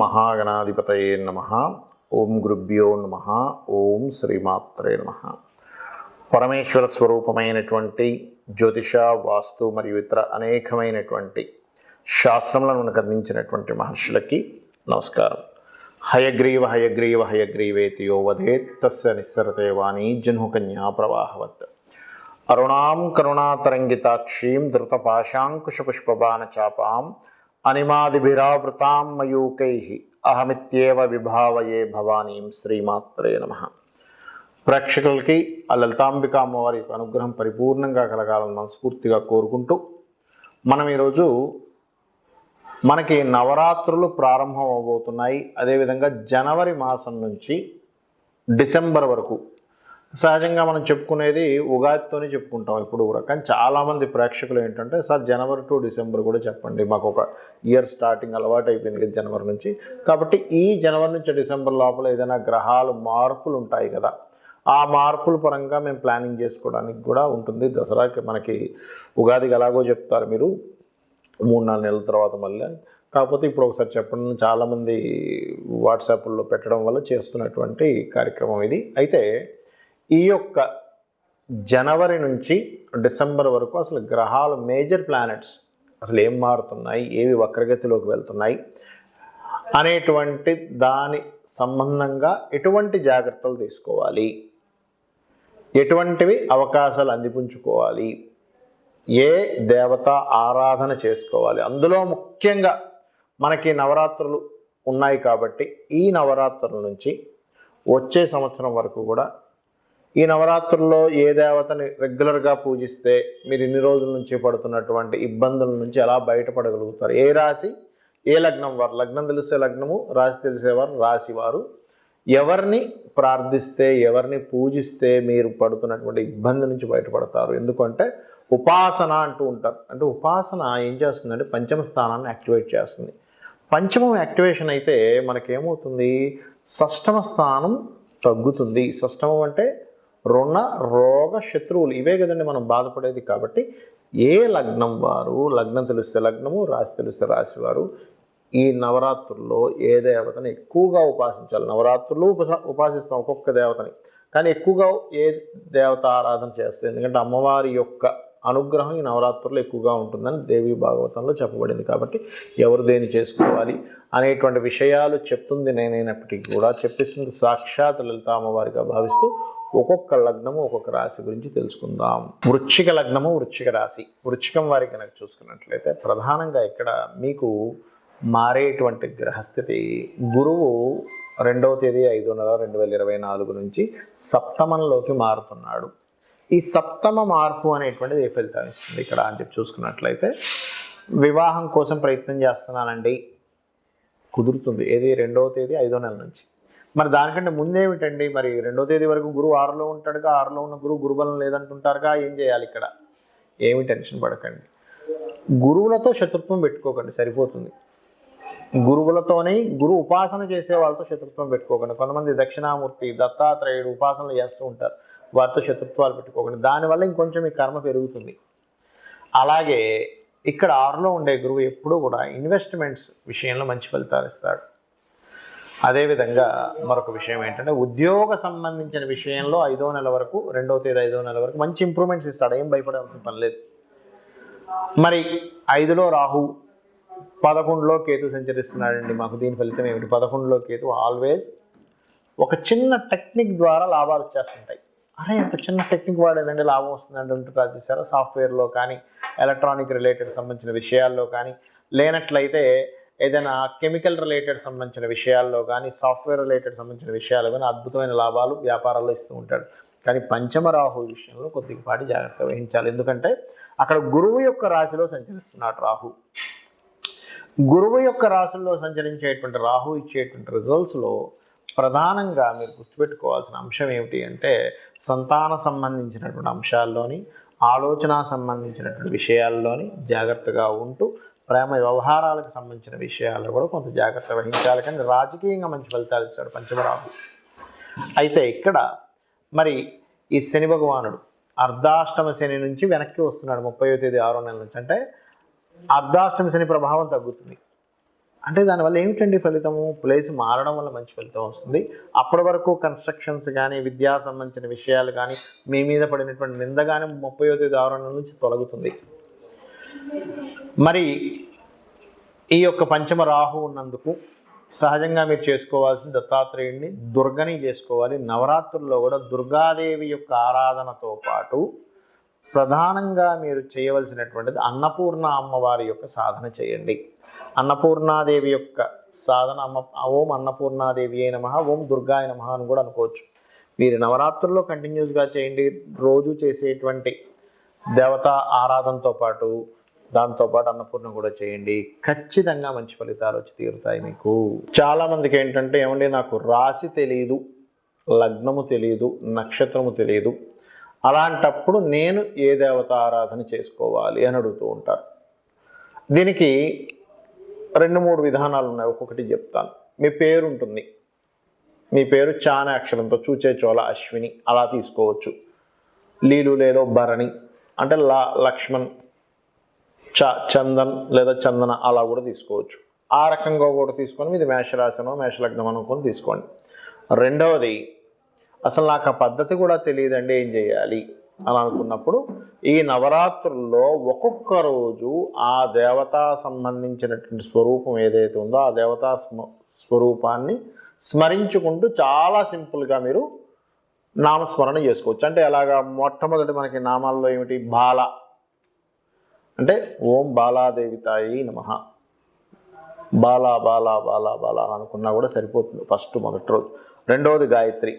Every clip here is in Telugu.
మహాగణాధిపతయే నమః. ఓం గురుభ్యో నమః. ఓం శ్రీమాత్రే నమః. పరమేశ్వర స్వరూపమైనటువంటి జ్యోతిష, వాస్తు మరియు ఇతర అనేకమైనటువంటి శాస్త్రములను మనకు అందించినటువంటి మహర్షులకి నమస్కారం. హయగ్రీవ హయగ్రీవ హయగ్రీవేతి యో వదేత్ తస్య నిస్సరతే వాణీ జహ్నుకన్యా ప్రవాహవత్. అరుణాం కరుణాతరంగితాక్షీం ధృతపాశాంకుశపుష్పబాణచాపాం అనిమాదిభిరావృతాం మయూకైః అహమిత్యేవ విభావయే భవానీం. శ్రీమాత్రే నమః. ప్రేక్షకులకి ఆ లలితాంబిక అమ్మవారి అనుగ్రహం పరిపూర్ణంగా కలగాలని మనస్ఫూర్తిగా కోరుకుంటూ మనం ఈరోజు మనకి నవరాత్రులు ప్రారంభం అవబోతున్నాయి. అదేవిధంగా జనవరి మాసం నుంచి డిసెంబర్ వరకు సహజంగా మనం చెప్పుకునేది ఉగాదితోనే చెప్పుకుంటాం ఇప్పుడు కూడా. కానీ చాలామంది ప్రేక్షకులు ఏంటంటే, సార్ జనవరి టు డిసెంబర్ కూడా చెప్పండి, మాకు ఒక ఇయర్ స్టార్టింగ్ అలవాటు అయిపోయింది కదా జనవరి నుంచి. కాబట్టి ఈ జనవరి నుంచి డిసెంబర్ లోపల ఏదైనా గ్రహాలు మార్పులు ఉంటాయి కదా, ఆ మార్పుల పరంగా మేము ప్లానింగ్ చేసుకోవడానికి కూడా ఉంటుంది. దసరాకి మనకి ఉగాదికి ఎలాగో చెప్తారు మీరు 3-4 నెలల తర్వాత మళ్ళీ. కాకపోతే ఇప్పుడు ఒకసారి చెప్పండి, చాలామంది వాట్సాప్లో పెట్టడం వల్ల చేస్తున్నటువంటి కార్యక్రమం ఇది. అయితే ఈ యొక్క జనవరి నుంచి డిసెంబర్ వరకు అసలు గ్రహాలు, మేజర్ ప్లానెట్స్ అసలు ఏం మారుతున్నాయి, ఏవి వక్రగతిలోకి వెళ్తున్నాయి అనేటువంటి దాని సంబంధంగా ఎటువంటి జాగ్రత్తలు తీసుకోవాలి, ఎటువంటివి అవకాశాలు అందిపుంచుకోవాలి, ఏ దేవత ఆరాధన చేసుకోవాలి. అందులో ముఖ్యంగా మనకి నవరాత్రులు ఉన్నాయి కాబట్టి ఈ నవరాత్రుల నుంచి వచ్చే సంవత్సరం వరకు కూడా ఈ నవరాత్రుల్లో ఏ దేవతని రెగ్యులర్గా పూజిస్తే మీరు ఇన్ని రోజుల నుంచి పడుతున్నటువంటి ఇబ్బందుల నుంచి ఎలా బయటపడగలుగుతారు, ఏ రాశి ఏ లగ్నం వారు, లగ్నం తెలిసే లగ్నము, రాశి తెలిసేవారు రాశి వారు, ఎవరిని ప్రార్థిస్తే ఎవరిని పూజిస్తే మీరు పడుతున్నటువంటి ఇబ్బంది నుంచి బయటపడతారు. ఎందుకంటే ఉపాసన అంటూ ఉంటారు. అంటే ఉపాసన ఏం చేస్తుందంటే పంచమ స్థానాన్ని యాక్టివేట్ చేస్తుంది. పంచమం యాక్టివేషన్ అయితే మనకేమవుతుంది, షష్టమ స్థానం తగ్గుతుంది. షష్టమం అంటే రుణ రోగ శత్రువులు, ఇవే కదండి మనం బాధపడేది. కాబట్టి ఏ లగ్నం వారు, లగ్నం తెలిస్తే లగ్నము, రాశి తెలిస్తే రాశి వారు ఈ నవరాత్రుల్లో ఏ దేవతని ఎక్కువగా ఉపాసించాలి. నవరాత్రులు ఉపాసిస్తాం ఒక్కొక్క దేవతని, కానీ ఎక్కువగా ఏ దేవత ఆరాధన చేస్తే, ఎందుకంటే అమ్మవారి యొక్క అనుగ్రహం ఈ నవరాత్రుల్లో ఎక్కువగా ఉంటుందని దేవీ భాగవతంలో చెప్పబడింది. కాబట్టి ఎవరు దేని చేసుకోవాలి అనేటువంటి విషయాలు చెప్తుంది నేనైనప్పటికీ కూడా చెప్పిస్తుంది సాక్షాత్ లలిత అమ్మవారిగా భావిస్తూ ఒక్కొక్క లగ్నము ఒక్కొక్క రాశి గురించి తెలుసుకుందాం. వృశ్చిక లగ్నము, వృశ్చిక రాశి. వృశ్చికం వారికి కనుక చూసుకున్నట్లయితే ప్రధానంగా ఇక్కడ మీకు మారేటువంటి గ్రహస్థితి, గురువు 2వ తేదీ 5వ నెల 2024 నుంచి సప్తమంలోకి మారుతున్నాడు. ఈ సప్తమ మార్పు అనేటువంటిది ఏ ఫలితాన్ని ఇస్తుంది ఇక్కడ అని చెప్పి చూసుకున్నట్లయితే, వివాహం కోసం ప్రయత్నం చేస్తున్నానండి, కుదురుతుంది. ఏది 2వ తేదీ 5వ నెల నుంచి. మరి దానికంటే ముందేమిటండి, మరి 2వ తేదీ వరకు గురువు 6లో ఉంటాడుగా, 6లో ఉన్న గురువు గురుబలం లేదంటుంటారుగా, ఏం చేయాలి ఇక్కడ? ఏమి టెన్షన్ పడకండి, గురువులతో శత్రుత్వం పెట్టుకోకండి, సరిపోతుంది. గురువులతోనే, గురు ఉపాసన చేసే వాళ్ళతో శత్రుత్వం పెట్టుకోకండి. కొంతమంది దక్షిణామూర్తి, దత్తాత్రేయుడు ఉపాసనలు చేస్తూ ఉంటారు, వారితో శత్రుత్వాలు పెట్టుకోకండి. దానివల్ల ఇంకొంచెం మీ కర్మ పెరుగుతుంది. అలాగే ఇక్కడ 6లో ఉండే గురువు ఎప్పుడూ కూడా ఇన్వెస్ట్మెంట్స్ విషయంలో మంచి ఫలితాలు ఇస్తాడు. అదేవిధంగా మరొక విషయం ఏంటంటే, ఉద్యోగ సంబంధించిన విషయంలో 5వ నెల వరకు, 2వ తేదీ 5వ నెల వరకు మంచి ఇంప్రూవ్మెంట్స్ ఇస్తాడు, ఏం భయపడాల్సిన పని లేదు. మరి 5లో రాహు, 11లో కేతు సంచరిస్తున్నాడండి. మాకు దీని ఫలితం ఏమిటి? 11లో కేతు ఆల్వేస్ ఒక చిన్న టెక్నిక్ ద్వారా లాభాలు వచ్చేస్తుంటాయి. అరే ఒక చిన్న టెక్నిక్ వాడేదండి లాభం వస్తుందండి ఉంటుంటారు చూసారా. సాఫ్ట్వేర్లో కానీ, ఎలక్ట్రానిక్ రిలేటెడ్ సంబంధించిన విషయాల్లో కానీ, లేనట్లయితే ఏదైనా కెమికల్ రిలేటెడ్ సంబంధించిన విషయాల్లో కానీ, సాఫ్ట్వేర్ రిలేటెడ్ సంబంధించిన విషయాల్లో కానీ అద్భుతమైన లాభాలు వ్యాపారాల్లో ఇస్తూ ఉంటాడు. కానీ పంచమ రాహు విషయంలో కొద్దిపాటి జాగ్రత్త వహించాలి. ఎందుకంటే అక్కడ గురువు యొక్క రాశిలో సంచరిస్తున్నాడు రాహు. గురువు యొక్క రాశుల్లో సంచరించేటువంటి రాహు ఇచ్చేటువంటి రిజల్ట్స్లో ప్రధానంగా మీరు గుర్తుపెట్టుకోవాల్సిన అంశం ఏమిటి అంటే, సంతాన సంబంధించినటువంటి అంశాల్లోని, ఆలోచన సంబంధించినటువంటి విషయాల్లోని జాగ్రత్తగా ఉంటూ, ప్రేమ వ్యవహారాలకు సంబంధించిన విషయాల్లో కూడా కొంత జాగ్రత్త వహించాలి. కానీ రాజకీయంగా మంచి ఫలితాలు ఇస్తాడు పంచమరాహు. అయితే ఇక్కడ మరి ఈ శని భగవానుడు అర్ధాష్టమ శని నుంచి వెనక్కి వస్తున్నాడు 30వ తేదీ 6వ నెల నుంచి. అంటే అర్ధాష్టమ శని ప్రభావం తగ్గుతుంది. అంటే దానివల్ల ఏమిటండి ఫలితము? ప్లేస్ మారడం వల్ల మంచి ఫలితం వస్తుంది. అప్పటి వరకు కన్స్ట్రక్షన్స్ కానీ, విద్యా సంబంధించిన విషయాలు కానీ, మీ మీద పడినటువంటి నింద కానీ 30వ తేదీ ఆవరణ నుంచి తొలగుతుంది. మరి ఈ యొక్క పంచమ రాహు ఉన్నందుకు సహజంగా మీరు చేసుకోవాల్సిన దత్తాత్రేయుడిని, దుర్గని చేసుకోవాలి. నవరాత్రుల్లో కూడా దుర్గాదేవి యొక్క ఆరాధనతో పాటు ప్రధానంగా మీరు చేయవలసినటువంటిది అన్నపూర్ణ అమ్మవారి యొక్క సాధన చేయండి. అన్నపూర్ణాదేవి యొక్క సాధన ఓం అన్నపూర్ణాదేవి అయిన నమః, ఓం దుర్గాయ నమః అని కూడా అనుకోవచ్చు. మీరు నవరాత్రుల్లో కంటిన్యూస్గా చేయండి. రోజు చేసేటువంటి దేవతా ఆరాధనతో పాటు దాంతోపాటు అన్నపూర్ణ కూడా చేయండి. ఖచ్చితంగా మంచి ఫలితాలు వచ్చి తీరుతాయి మీకు. చాలామందికి ఏంటంటే, ఏమండి నాకు రాశి తెలియదు, లగ్నము తెలియదు, నక్షత్రము తెలియదు, అలాంటప్పుడు నేను ఏ దేవత ఆరాధన చేసుకోవాలి అని అడుగుతూ ఉంటారు. దీనికి 2-3 విధానాలు ఉన్నాయి. ఒక్కొక్కటి చెప్తాను. మీ పేరు ఉంటుంది, మీ పేరు చానే అక్షరంతో చూచే చోళ అశ్విని అలా తీసుకోవచ్చు. లీలు లేలో భరణి అంటే లక్ష్మణ్, చందన్ లేదా చందన అలా కూడా తీసుకోవచ్చు. ఆ రకంగా కూడా తీసుకొని ఇది మేషరాశనో మేషలగ్నం అనుకొని తీసుకోండి. రెండవది, అసలు నాకు ఆ పద్ధతి కూడా తెలియదండి ఏం చేయాలి అని అనుకున్నప్పుడు, ఈ నవరాత్రుల్లో ఒక్కొక్క రోజు ఆ దేవతా సంబంధించినటువంటి స్వరూపం ఏదైతే ఉందో ఆ దేవతా స్వరూపాన్ని స్మరించుకుంటూ చాలా సింపుల్గా మీరు నామస్మరణ చేసుకోవచ్చు. అంటే ఎలాగా? మొట్టమొదటి మనకి నామాల్లో ఏమిటి? బాల అంటే ఓం బాలాదేవితాయి నమః. బాలా బాలా బాలా బాలా అని అనుకున్నా కూడా సరిపోతుంది ఫస్ట్ మొదటి రోజు. రెండవది గాయత్రి,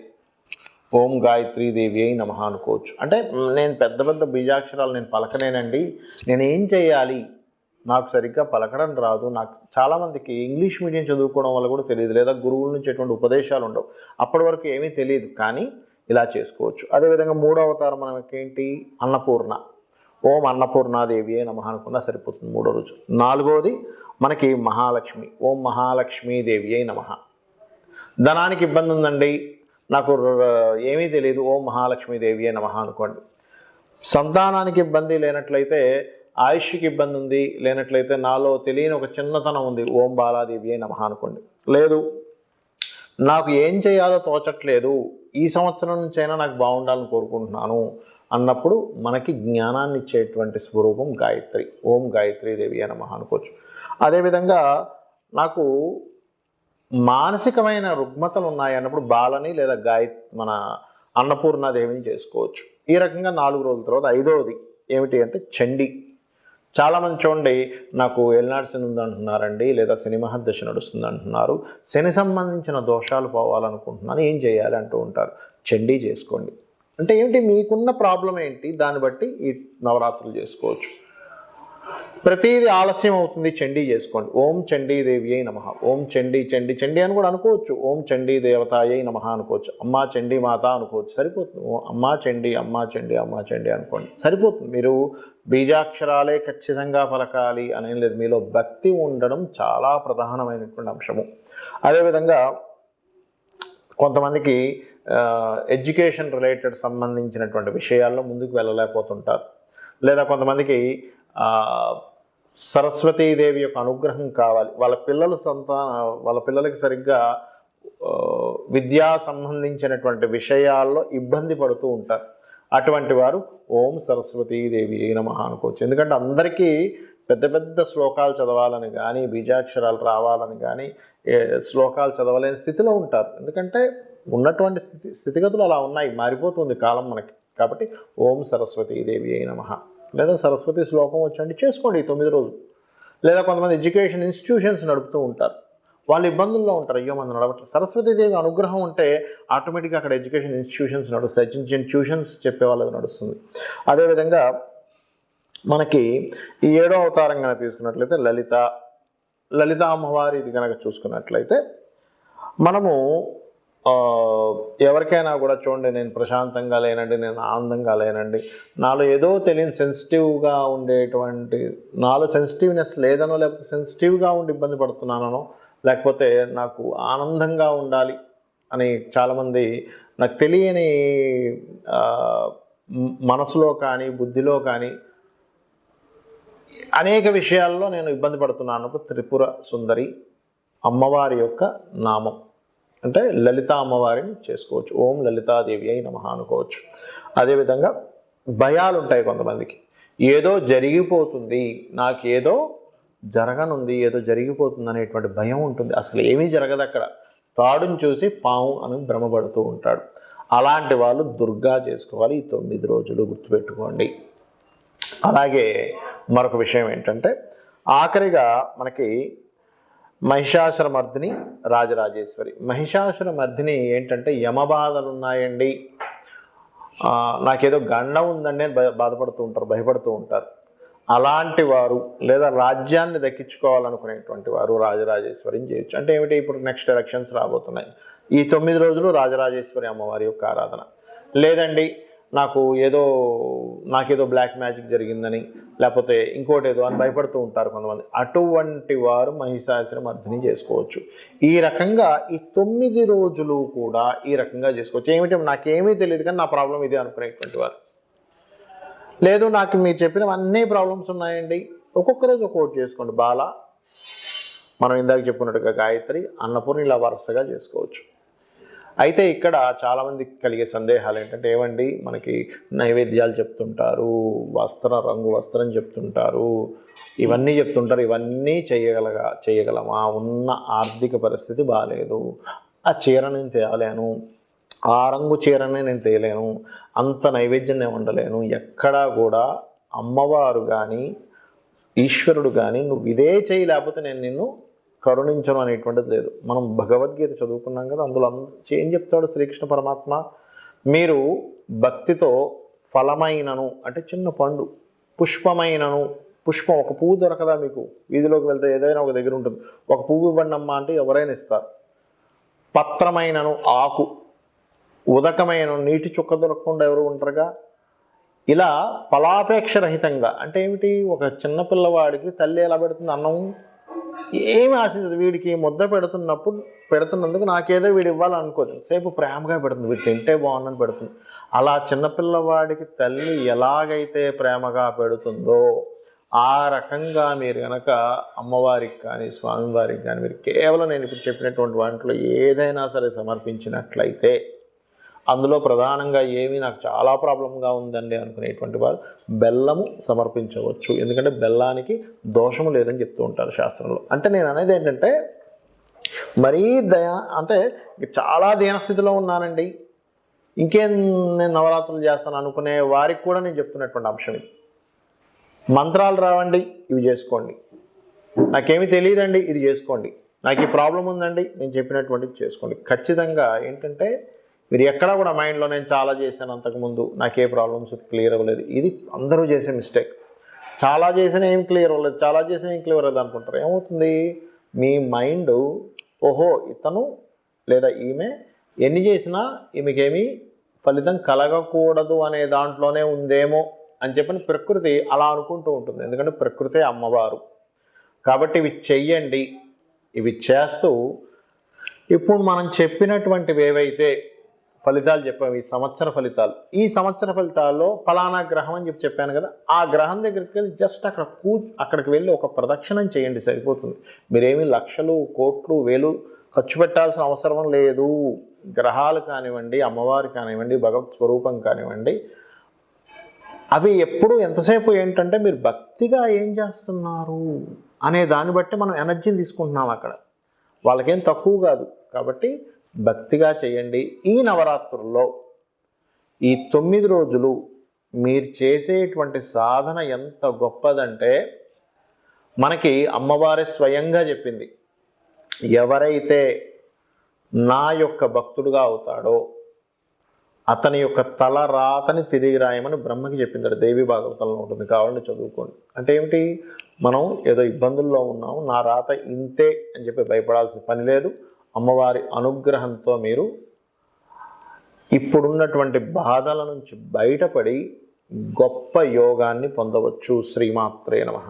ఓం గాయత్రీ దేవి అయి నమః అనుకోవచ్చు. అంటే నేను పెద్ద పెద్ద బీజాక్షరాలు నేను పలకనేనండి, నేను ఏం చేయాలి, నాకు సరిగ్గా పలకడం రాదు. నాకు చాలామందికి ఇంగ్లీష్ మీడియం చదువుకోవడం వల్ల కూడా తెలియదు, లేదా గురువుల నుంచి ఎటువంటి ఉపదేశాలు ఉండవు, అప్పటి వరకు ఏమీ తెలియదు, కానీ ఇలా చేసుకోవచ్చు. అదేవిధంగా 3వ అవతారం మనకేంటి? అన్నపూర్ణ, ఓం అన్నపూర్ణాదేవి అయి నమః అనుకున్నా సరిపోతుంది 3వ రోజు. 4వది మనకి మహాలక్ష్మి, ఓం మహాలక్ష్మీదేవి అయి నమః. ధనానికి ఇబ్బంది ఉందండి, నాకు ఏమీ తెలియదు, ఓం మహాలక్ష్మీదేవి అయి నమః అనుకోండి. సంతానానికి ఇబ్బంది లేనట్లయితే, ఆయుష్కి ఇబ్బంది ఉంది లేనట్లయితే, నాలో తెలియని ఒక చిన్నతనం ఉంది, ఓం బాలాదేవి అయి నమః అనుకోండి. లేదు నాకు ఏం చేయాలో తోచట్లేదు, ఈ సంవత్సరం నుంచైనా నాకు బాగుండాలని కోరుకుంటున్నాను అన్నప్పుడు మనకి జ్ఞానాన్ని ఇచ్చేటువంటి స్వరూపం గాయత్రి, ఓం గాయత్రీదేవి అయి నమః అనుకోవచ్చు. అదేవిధంగా నాకు మానసికమైన రుగ్మతలు ఉన్నాయి అన్నప్పుడు బాలని లేదా మన అన్నపూర్ణాదేవిని చేసుకోవచ్చు. ఈ రకంగా 4 రోజుల తర్వాత 5వది ఏమిటి అంటే చండీ. చాలామంది చూడండి, నాకు ఏలినాటి శని ఉంది అంటున్నారండి, లేదా శని మహర్దశ నడుస్తుంది అంటున్నారు, శని సంబంధించిన దోషాలు పోవాలనుకుంటున్నాను, ఏం చేయాలి అంటూ ఉంటారు. చండీ చేసుకోండి. అంటే ఏమిటి? మీకున్న ప్రాబ్లం ఏంటి, దాన్ని బట్టి ఈ నవరాత్రులు చేసుకోవచ్చు. ప్రతిదీ ఆలస్యం అవుతుంది, చండీ చేసుకోండి. ఓం చండీదేవి అయి నమః, ఓం చండీ చండీ చండీ అని కూడా అనుకోవచ్చు, ఓం చండీ దేవతాయ నమః అనుకోవచ్చు, అమ్మా చండీ మాత అనుకోవచ్చు, సరిపోతుంది. అమ్మా చండీ అమ్మా చండీ అమ్మా చండీ అనుకోండి, సరిపోతుంది. మీరు బీజాక్షరాలే ఖచ్చితంగా పలకాలి అనేం లేదు, మీలో భక్తి ఉండడం చాలా ప్రధానమైనటువంటి అంశము. అదేవిధంగా కొంతమందికి ఎడ్యుకేషన్ రిలేటెడ్ సంబంధించినటువంటి విషయాల్లో ముందుకు వెళ్ళలేకపోతుంటారు, లేదా కొంతమందికి సరస్వతీదేవి యొక్క అనుగ్రహం కావాలి, వాళ్ళ పిల్లలకి సరిగ్గా విద్యా సంబంధించినటువంటి విషయాల్లో ఇబ్బంది పడుతూ ఉంటారు. అటువంటి వారు ఓం సరస్వతీదేవి అయి నమః అనుకోవచ్చు. ఎందుకంటే అందరికీ పెద్ద పెద్ద శ్లోకాలు చదవాలని కానీ, బీజాక్షరాలు రావాలని కానీ శ్లోకాలు చదవలేని స్థితిలో ఉంటారు. ఎందుకంటే ఉన్నటువంటి స్థితిగతులు అలా ఉన్నాయి, మారిపోతుంది కాలం మనకి. కాబట్టి ఓం సరస్వతీదేవి అయి నమః, లేదా సరస్వతి శ్లోకం వచ్చండి చేసుకోండి 9 రోజులు. లేదా కొంతమంది ఎడ్యుకేషన్ ఇన్స్టిట్యూషన్స్ నడుపుతూ ఉంటారు, వాళ్ళు ఇబ్బందుల్లో ఉంటారు, అయ్యో మనం నడవట్లేదు. సరస్వతీదేవి అనుగ్రహం ఉంటే ఆటోమేటిక్గా అక్కడ ఎడ్యుకేషన్ ఇన్స్టిట్యూషన్స్ నడుస్తాయి, చిన్న చిన్న ట్యూషన్స్ చెప్పే వాళ్ళది నడుస్తుంది. అదేవిధంగా మనకి ఈ 7వ అవతారం కనుక తీసుకున్నట్లయితే లలిత అమ్మవారిది కనుక చూసుకున్నట్లయితే, మనము ఎవరికైనా కూడా చూడండి, నేను ప్రశాంతంగా లేనండి, నేను ఆనందంగా లేనండి, నాలో ఏదో తెలియని సెన్సిటివ్గా ఉండేటువంటి, నాలో సెన్సిటివ్నెస్ లేదనో, లేకపోతే సెన్సిటివ్గా ఉండి ఇబ్బంది పడుతున్నానో, లేకపోతే నాకు ఆనందంగా ఉండాలి అని చాలామంది నాకు తెలియని మనసులో కానీ బుద్ధిలో కానీ అనేక విషయాల్లో నేను ఇబ్బంది పడుతున్నాను. త్రిపుర సుందరి అమ్మవారి యొక్క నామం అంటే లలిత అమ్మవారిని చేసుకోవచ్చు. ఓం లలితాదేవి అయి నమః అనుకోవచ్చు. అదేవిధంగా భయాలు ఉంటాయి కొంతమందికి, ఏదో జరిగిపోతుంది, నాకేదో జరగనుంది, ఏదో జరిగిపోతుంది అనేటువంటి భయం ఉంటుంది. అసలు ఏమీ జరగదు, అక్కడ తాడుని చూసి పాము అని భ్రమపడుతూ ఉంటాడు. అలాంటి వాళ్ళు దుర్గా చేసుకోవాలి ఈ 9 రోజులు, గుర్తుపెట్టుకోండి. అలాగే మరొక విషయం ఏంటంటే ఆఖరిగా మనకి మహిషాసురమర్దిని, రాజరాజేశ్వరి. మహిషాసురమర్దిని ఏంటంటే యమబాధలు ఉన్నాయండి, నాకేదో గండం ఉందండి అని బాధపడుతూ ఉంటారు, భయపడుతూ ఉంటారు. అలాంటి వారు లేదా రాజ్యాన్ని దక్కించుకోవాలనుకునేటువంటి వారు రాజరాజేశ్వరిని చేయొచ్చు. అంటే ఏమిటి, ఇప్పుడు నెక్స్ట్ ఎలక్షన్స్ రాబోతున్నాయి, ఈ 9 రోజులు రాజరాజేశ్వరి అమ్మవారి యొక్క ఆరాధన. లేదండి నాకేదో బ్లాక్ మ్యాజిక్ జరిగిందని లేకపోతే ఇంకోటి ఏదో అని భయపడుతూ ఉంటారు కొంతమంది. అటువంటి వారు మహిషాసురమర్దిని చేసుకోవచ్చు. ఈ రకంగా ఈ 9 రోజులు కూడా ఈ రకంగా చేసుకోవచ్చు. ఏమిటి, నాకేమీ తెలియదు కానీ నా ప్రాబ్లం ఇది అనుకునేటువంటి వారు. లేదు, నాకు మీరు చెప్పిన అన్నీ ప్రాబ్లమ్స్ ఉన్నాయండి, ఒక్కొక్క రోజు ఒక్కొక్కటి చేసుకోండి. బాల, మనం ఇందాక చెప్పుకున్నట్టుగా గాయత్రి, అన్నపూర్ణ, ఇలా వరుసగా చేసుకోవచ్చు. అయితే ఇక్కడ చాలామందికి కలిగే సందేహాలు ఏంటంటే, ఏమండి మనకి నైవేద్యాలు చెప్తుంటారు, రంగు వస్త్రం చెప్తుంటారు, ఇవన్నీ చెప్తుంటారు, ఇవన్నీ చేయగలమా, ఉన్న ఆర్థిక పరిస్థితి బాగాలేదు, ఆ చీర నేను తేయలేను, ఆ రంగు చీరనే నేను తేయలేను, అంత నైవేద్యం నేను వండలేను. ఎక్కడా కూడా అమ్మవారు కానీ ఈశ్వరుడు కానీ నువ్వు ఇదే చేయి లేకపోతే నేను నిన్ను కరుణించను అనేటువంటిది లేదు. మనం భగవద్గీత చదువుకున్నాం కదా, అందులో ఏం చెప్తాడు శ్రీకృష్ణ పరమాత్మ, మీరు భక్తితో ఫలమైనను అంటే చిన్న పండు, పుష్పమైనను, పుష్పం ఒక పువ్వు దొరకదా మీకు, వీధిలోకి వెళ్తే ఏదైనా ఒక దగ్గర ఉంటుంది, ఒక పువ్వు ఇవ్వండి అమ్మా అంటే ఎవరైనా ఇస్తారు. పత్రమైనను ఆకు, ఉదకమైన నీటి చుక్క దొరకకుండా ఎవరు ఉంటారుగా. ఇలా ఫలాపేక్ష రహితంగా అంటే ఏమిటి, ఒక చిన్న పిల్లవాడికి తల్లి ఎలా పెడుతుంది అన్నం, ఏమి ఆశించదు, వీడికి ముద్ద పెడుతున్నందుకు నాకేదో వీడు ఇవ్వాలనుకోదు, సేపు ప్రేమగా పెడుతుంది, వీడు తింటే బాగుందని పెడుతుంది. అలా చిన్నపిల్లవాడికి తల్లి ఎలాగైతే ప్రేమగా పెడుతుందో ఆ రకంగా మీరు కనుక అమ్మవారికి కానీ స్వామివారికి కానీ మీరు కేవలం నేను ఇప్పుడు చెప్పినటువంటి వాటిలో ఏదైనా సరే సమర్పించినట్లయితే, అందులో ప్రధానంగా ఏమి నాకు చాలా ప్రాబ్లంగా ఉందండి అనుకునేటువంటి వారు బెల్లము సమర్పించవచ్చు. ఎందుకంటే బెల్లానికి దోషము లేదని చెప్తూ ఉంటారు శాస్త్రంలో. అంటే నేను అనేది ఏంటంటే, మరీ అంటే చాలా దీనస్థితిలో ఉన్నానండి, ఇంకేం నేను నవరాత్రులు చేస్తాను అనుకునే వారికి కూడా నేను చెప్తున్నటువంటి అంశం ఇది. మంత్రాలు రావండి, ఇవి చేసుకోండి. నాకేమీ తెలియదండి, ఇది చేసుకోండి. నాకు ఈ ప్రాబ్లం ఉందండి, నేను చెప్పినటువంటిది చేసుకోండి. ఖచ్చితంగా ఏంటంటే మీరు ఎక్కడా కూడా మైండ్లో నేను చాలా చేశాను అంతకుముందు, నాకే ప్రాబ్లమ్స్ క్లియర్ అవ్వలేదు, ఇది అందరూ చేసే మిస్టేక్. చాలా చేసినా ఏం క్లియర్ అవ్వలేదు, చాలా చేసినా ఏం క్లియర్ అవ్వలేదు అనుకుంటారు. ఏమవుతుంది, మీ మైండ్ ఓహో ఇతను లేదా ఈమె ఎన్ని చేసినా ఈమెకేమీ ఫలితం కలగకూడదు అనే దాంట్లోనే ఉందేమో అని చెప్పని ప్రకృతి అలా అనుకుంటూ ఉంటుంది. ఎందుకంటే ప్రకృతే అమ్మవారు కాబట్టి ఇవి చెయ్యండి. ఇవి చేస్తూ ఇప్పుడు మనం చెప్పినటువంటివి ఏవైతే ఫలితాలు చెప్పాము, ఈ సంవత్సర ఫలితాలు, ఈ సంవత్సర ఫలితాల్లో ఫలానా గ్రహం అని చెప్పాను కదా, ఆ గ్రహం దగ్గరికి వెళ్ళి జస్ట్ అక్కడికి వెళ్ళి ఒక ప్రదక్షిణం చేయండి, సరిపోతుంది. మీరేమీ లక్షలు, కోట్లు, వేలు ఖర్చు పెట్టాల్సిన అవసరం లేదు. గ్రహాలు కానివ్వండి, అమ్మవారు కానివ్వండి, భగవత్ స్వరూపం కానివ్వండి, అవి ఎప్పుడు ఎంతసేపు ఏంటంటే మీరు భక్తిగా ఏం చేస్తున్నారు అనే దాన్ని బట్టి మనం ఎనర్జీని తీసుకుంటున్నాం అక్కడ. వాళ్ళకేం తక్కువ కాదు. కాబట్టి భక్తిగా చేయండి. ఈ నవరాత్రుల్లో ఈ 9 రోజులు మీరు చేసేటువంటి సాధన ఎంత గొప్పదంటే, మనకి అమ్మవారే స్వయంగా చెప్పింది, ఎవరైతే నా యొక్క భక్తుడుగా అవుతాడో అతని యొక్క తల రాతని తిరిగి రాయమని బ్రహ్మకి చెప్పింది. దేవి భాగవతంలో ఉంటుంది, కావాలంటే చదువుకోండి. అంటే ఏమిటి, మనం ఏదో ఇబ్బందుల్లో ఉన్నాము, నా రాత ఇంతే అని చెప్పి భయపడాల్సిన పని లేదు. అమ్మవారి అనుగ్రహంతో మీరు ఇప్పుడున్నటువంటి బాధల నుంచి బయటపడి గొప్ప యోగాన్ని పొందవచ్చు. శ్రీమాత్రే నమః.